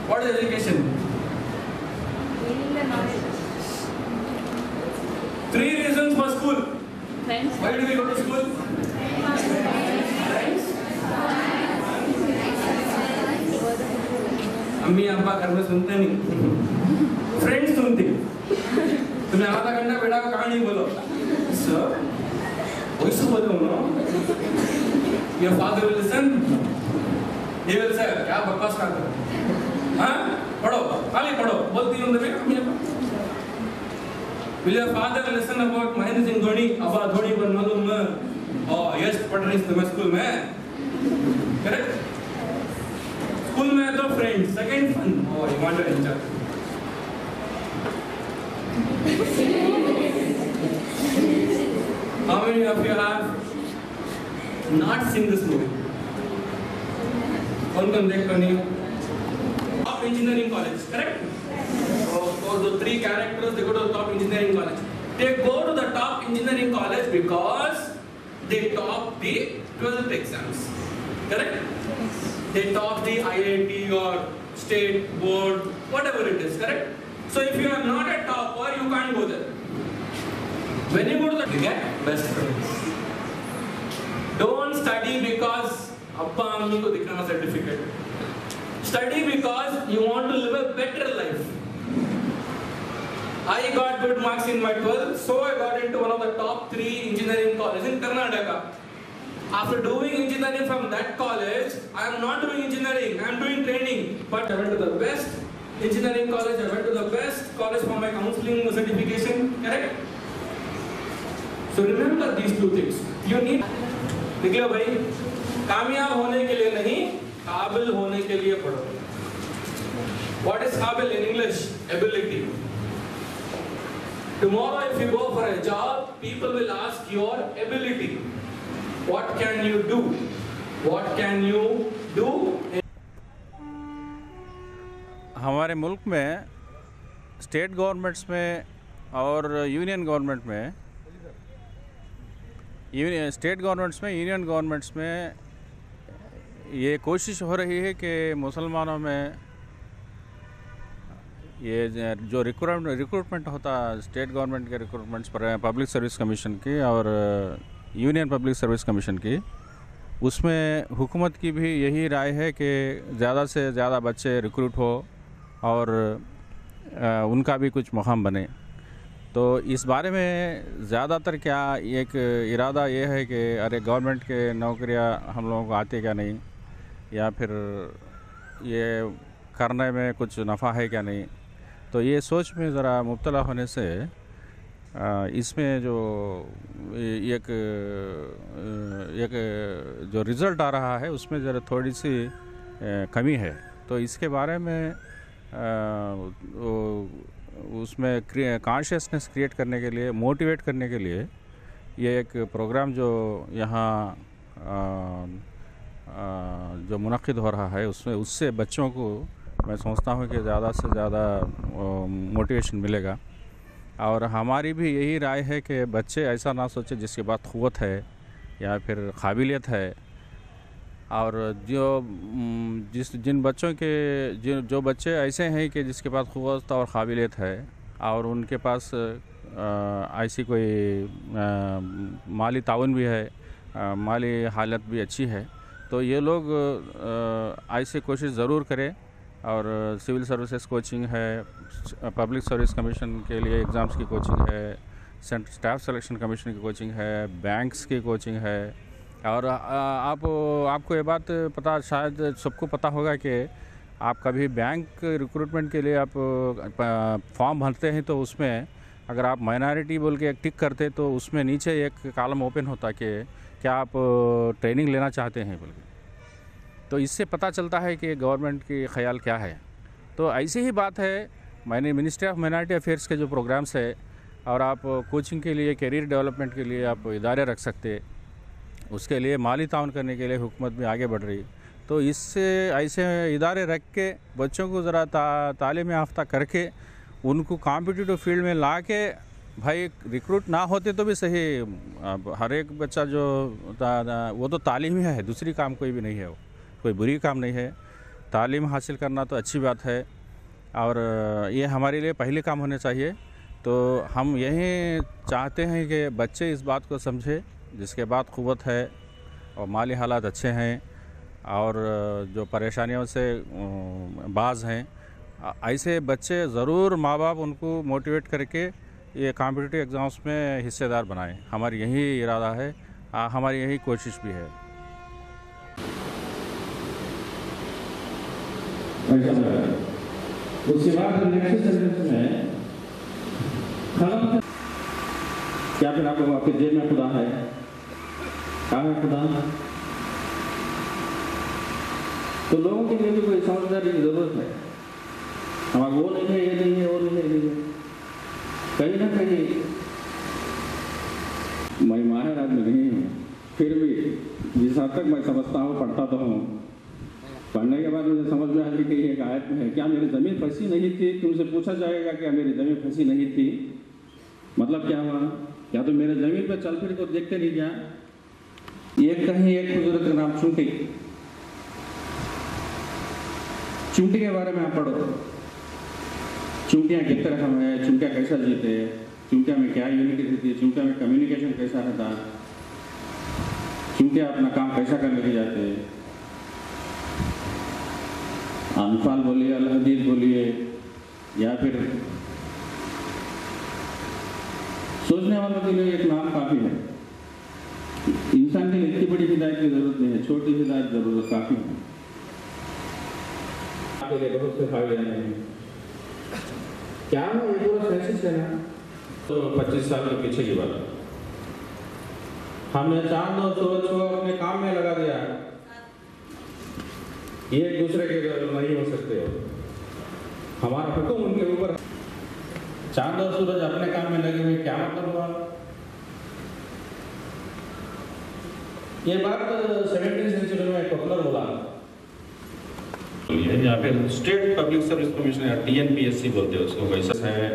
What is education? Gaining the knowledge. 3 reasons for school. Friends. Why do we go to school? अम्मी अब्बा घर में सुनते नहीं, फ्रेंड्स सुनते। तुम्हें आधा घंटा बेटा को कहानी बोलो, सर वैसे बोलो ना, your father will listen, he will say क्या बकवास करते हो, हाँ पढ़ो खाली पढ़ो, बोलती हूँ ना अम्मी अब्बा। Will your father listen about Mahendra Singh Dhoni, अब्बा धोनी पर मालूम है, oh yes पढ़ रही तुम्हें स्कूल में, correct? स्कूल में तो friends, second fun, oh you want to enjoy. How many of you have not seen this movie? कौन देखा नहीं? Top engineering college, correct? So the 3 characters, they go to the top engineering college. They go to the top engineering college because they top the 12th exams, correct? They top the IIT or state board, whatever it is, correct? So if you are not a topper, you can't go there. When you go to the, you get best friends. Don't study because Abba Ammi ko dikhna certificate. Study because you want to live a better life. I got good marks in my 12th, so I got into one of the top 3 engineering colleges in Karnataka. After doing engineering from that college, I am not doing engineering, I am doing training. But I went to the best engineering college, I went to the best college for my counseling certification, correct? So remember these 2 things. You need, निकलो भाई, कामयाब होने के लिए नहीं, काबिल होने के लिए पढ़ो. What is काबिल in English? Ability. Tomorrow if you go for a job, people will ask your ability. What can you do? What can you do? हमारे मुल्क में स्टेट गवर्नमेंट्स में और यूनियन गवर्नमेंट में, स्टेट गवर्नमेंट्स में, union governments में ये कोशिश हो रही है कि मुसलमानों में ये जो रिक्रूटमेंट होता स्टेट गवर्नमेंट के रिक्रूटमेंट्स पर पब्लिक सर्विस कमीशन की और यूनियन पब्लिक सर्विस कमीशन की, उसमें हुकूमत की भी यही राय है कि ज़्यादा से ज़्यादा बच्चे रिक्रूट हो और उनका भी कुछ मुकाम बने। तो इस बारे में ज़्यादातर क्या एक इरादा ये है कि अरे गवर्नमेंट के नौकरियां हम लोगों को आती क्या नहीं, या फिर ये करने में कुछ नफ़ा है क्या नहीं। तो ये सोच में ज़रा मुब्तला होने से इसमें जो एक जो रिज़ल्ट आ रहा है उसमें ज़रा थोड़ी सी कमी है। तो इसके बारे में उसमें कॉन्शियसनेस क्रिएट करने के लिए, मोटिवेट करने के लिए ये एक प्रोग्राम जो यहाँ जो मुनक़िद हो रहा है उसमें उससे बच्चों को मैं समझता हूँ कि ज़्यादा से ज़्यादा मोटिवेशन मिलेगा। और हमारी भी यही राय है कि बच्चे ऐसा ना सोचे जिसके पास क़ुव्वत है या फिर काबिलियत है, और जिन बच्चों के जो बच्चे ऐसे हैं कि जिसके पास क़ुव्वत और काबिलियत है और उनके पास ऐसी कोई माली ताउन भी है, माली हालत भी अच्छी है, तो ये लोग ऐसे कोशिश ज़रूर करें। और सिविल सर्विसेज कोचिंग है, पब्लिक सर्विस कमीशन के लिए एग्ज़ाम्स की कोचिंग है, स्टाफ सिलेक्शन कमीशन की कोचिंग है, बैंक्स की कोचिंग है। और आपको ये बात पता, शायद सबको पता होगा कि आप कभी बैंक रिक्रूटमेंट के लिए आप फॉर्म भरते हैं तो उसमें अगर आप माइनॉरिटी बोल के एक टिक करते तो उसमें नीचे एक कॉलम ओपन होता कि क्या आप ट्रेनिंग लेना चाहते हैं बोल के। तो इससे पता चलता है कि गवर्नमेंट की ख्याल क्या है। तो ऐसी ही बात है, मैंने मिनिस्ट्री ऑफ माइनॉरिटी अफेयर्स के जो प्रोग्राम्स है और आप कोचिंग के लिए, कैरियर डेवलपमेंट के लिए आप इदारे रख सकते, उसके लिए माली ताउन करने के लिए हुकूमत भी आगे बढ़ रही। तो इससे ऐसे इदारे रख के बच्चों को ज़रा तालीम याफ्ता करके उनको कॉम्पिटिटिव फील्ड में ला के, भाई रिक्रूट ना होते तो भी सही, हर एक बच्चा जो वो तो तालीम ही है, दूसरी काम कोई भी नहीं है, वो कोई बुरी काम नहीं है। तालीम हासिल करना तो अच्छी बात है और ये हमारे लिए पहले काम होने चाहिए। तो हम यही चाहते हैं कि बच्चे इस बात को समझे, जिसके बाद क़ुव्वत है और माली हालात अच्छे हैं और जो परेशानियों से बाज हैं, ऐसे बच्चे ज़रूर माँ बाप उनको मोटिवेट करके ये कॉम्पिटिटिव एग्ज़ाम्स में हिस्सेदार बनाएं। हमारी यही इरादा है, हमारी यही कोशिश भी है। उसके बाद नेक्स्ट सेंटेंस में क्या फिर आपके जेब में खुदा है? कहाँ है खुदा? तो लोगों के लिए भी कोई समझदारी की जरूरत है। हमारा वो नहीं है, ये नहीं है, वो नहीं है, ये नहीं है। कहीं ना कहीं मैं माहिर आदमी नहीं हूँ, फिर भी जिस हद तक मैं समझता हूँ, पढ़ता तो हूँ, पढ़ने के बाद मुझे समझ में आया कि एक आयत में है, क्या मेरी ज़मीन फंसी नहीं थी? तुमसे पूछा जाएगा क्या मेरी ज़मीन फंसी नहीं थी? मतलब क्या हुआ? क्या तो मेरे ज़मीन पर चल फिर को देखते नहीं क्या? ये कहीं एक बुजुर्ग का नाम चूंटी, चूंटी के बारे में आप पढ़ो। चूंटियाँ किस तरह हम है, चूंटियाँ कैसा जीते, चूंटियाँ में क्या यूनिटी रहती है, चूंटियाँ में कम्युनिकेशन कैसा रहता, चूंटियाँ अपना काम कैसा करने के जाते। अनफाल बोलिए, अल हदीद बोलिए, या फिर सोचने वालों के लिए एक नाम काफ़ी है। इंसान के लिए इतनी बड़ी हिदायत की जरूरत नहीं है, छोटी हिदायत जरूरत काफ़ी है। आपके लिए बहुत से फायदे हैं। क्या है ये पूरा सेंसस है ना, तो 25 साल के पीछे की बात। हमने चांद और सूरज को अपने काम में लगा दिया, ये एक दूसरे के नहीं हो सकते हो। हमारा हुक्म उनके ऊपर। चांद और सूरज अपने काम में लगे हुए, क्या मतलब हुआ? ये बात 17वीं सेंचुरी में पॉपुलर बोला यहाँ पे state public service commission, TNPSC बोलते हैं उसको। वैसा है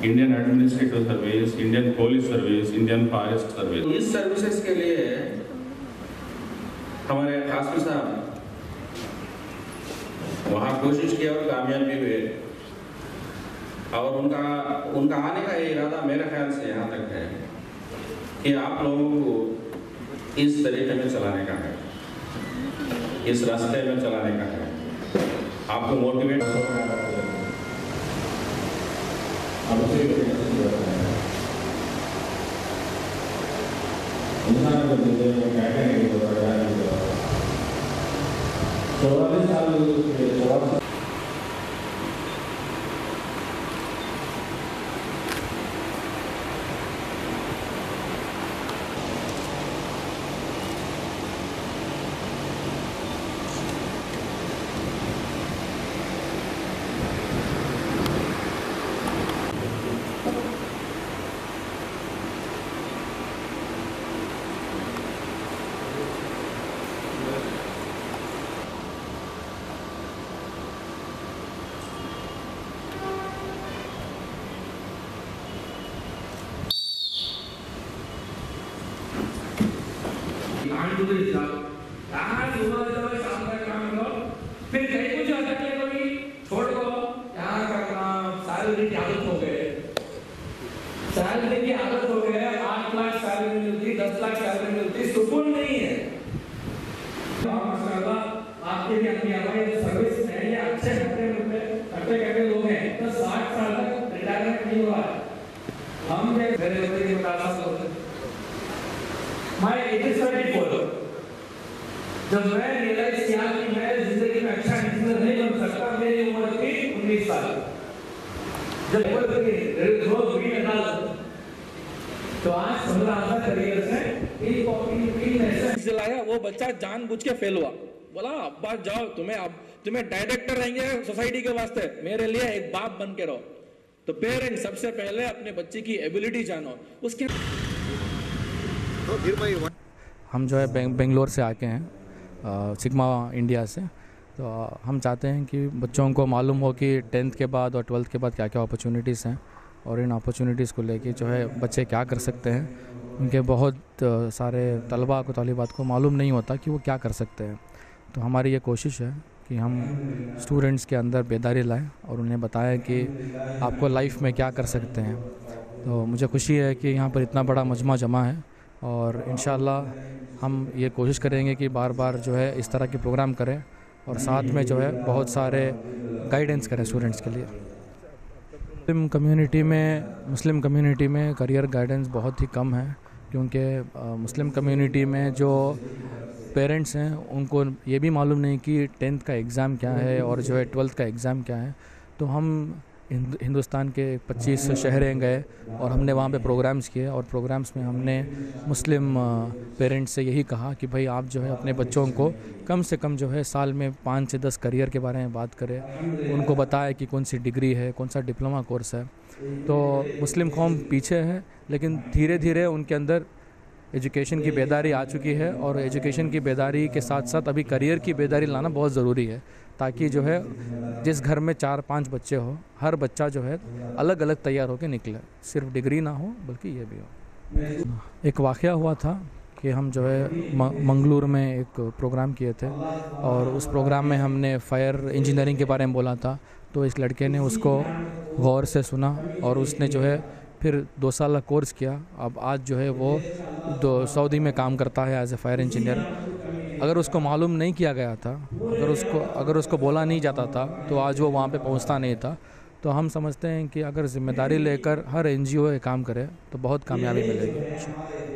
Indian administrative service, Indian police service, Indian forest service. इस सर्विसेज के लिए हमारे खासकर साहब वहाँ कोशिश की और कामयाब भी हुए, और उनका आने का इरादा मेरे ख्याल से यहाँ तक है कि आप लोगों को इस तरीके में चलाने का है, इस रास्ते में चलाने का है, आपको मोटिवेट फिर कहीं कुछ आता है कभी छोड़ दो, यहाँ करना सैलरी की आदत हो गए, सैलरी की आदत हो गए। 8 लाख सैलरी मिलती, 10 लाख सैलरी मिलती, सुकून नहीं है। माशाल्लाह आपके भी अपनी हमारी सर्विस में ये अच्छे करते लोग हैं, तो 60 साल तक रिटायरमेंट नहीं हुआ। हम मेरे मैं 84 जब मैं रियलाइज किया कि मैं जिंदगी में अच्छा इंजीनियर नहीं बन सकता, मेरी उम्र थी 19 साल। जब रोज भी निकाल तो आज 15 साल करियर से दिलाया, वो बच्चा जानबूझ के फेल हुआ। बोला अब्बा जाओ, तुम्हें डायरेक्टर रहेंगे सोसाइटी के वास्ते, मेरे लिए एक बाप बन के रहो। तो पेरेंट्स सबसे पहले अपने बच्चे की एबिलिटी जानो, उसके हम जो है बेंगलोर से आके हैं, सिग्मा इंडिया से। तो हम चाहते हैं कि बच्चों को मालूम हो कि 10th के बाद और 12th के बाद क्या क्या अपॉर्चुनिटीज़ हैं, और इन अपॉर्चुनिटीज़ को लेके जो है बच्चे क्या कर सकते हैं। उनके बहुत सारे तलबा को तालिबात को मालूम नहीं होता कि वो क्या कर सकते हैं। तो हमारी ये कोशिश है कि हम स्टूडेंट्स के अंदर बेदारी लाएं और उन्हें बताएं कि आपको लाइफ में क्या कर सकते हैं। तो मुझे खुशी है कि यहाँ पर इतना बड़ा मजमा जमा है और इंशाल्लाह हम ये कोशिश करेंगे कि बार बार जो है इस तरह के प्रोग्राम करें और साथ में जो है बहुत सारे गाइडेंस करें स्टूडेंट्स के लिए। मुस्लिम कम्युनिटी में करियर गाइडेंस बहुत ही कम है, क्योंकि मुस्लिम कम्युनिटी में जो पेरेंट्स हैं उनको ये भी मालूम नहीं कि 10th का एग्ज़ाम क्या है और जो है 12th का एग्ज़ाम क्या है। तो हम हिंदुस्तान के 25 शहरें गए और हमने वहाँ पे प्रोग्राम्स किए और प्रोग्राम्स में हमने मुस्लिम पेरेंट्स से यही कहा कि भाई आप जो है अपने बच्चों को कम से कम जो है साल में 5 से 10 करियर के बारे में बात करें, उनको बताएं कि कौन सी डिग्री है, कौन सा डिप्लोमा कोर्स है। तो मुस्लिम कौम पीछे है, लेकिन धीरे धीरे उनके अंदर एजुकेशन की बेदारी आ चुकी है और एजुकेशन की बेदारी के साथ साथ अभी करियर की बेदारी लाना बहुत ज़रूरी है, ताकि जो है जिस घर में 4-5 बच्चे हो, हर बच्चा जो है अलग अलग तैयार होकर निकले, सिर्फ डिग्री ना हो बल्कि ये भी हो। एक वाक़या हुआ था कि हम जो है मंगलूर में एक प्रोग्राम किए थे और उस प्रोग्राम में हमने फायर इंजीनियरिंग के बारे में बोला था। तो इस लड़के ने उसको गौर से सुना और उसने जो है फिर 2 साल का कोर्स किया। अब आज जो है वो सऊदी में काम करता है एज ए फायर इंजीनियर। अगर उसको मालूम नहीं किया गया था, अगर उसको बोला नहीं जाता था तो आज वो वहाँ पे पहुँचता नहीं था। तो हम समझते हैं कि अगर जिम्मेदारी लेकर हर NGO ये काम करे तो बहुत कामयाबी मिलेगी।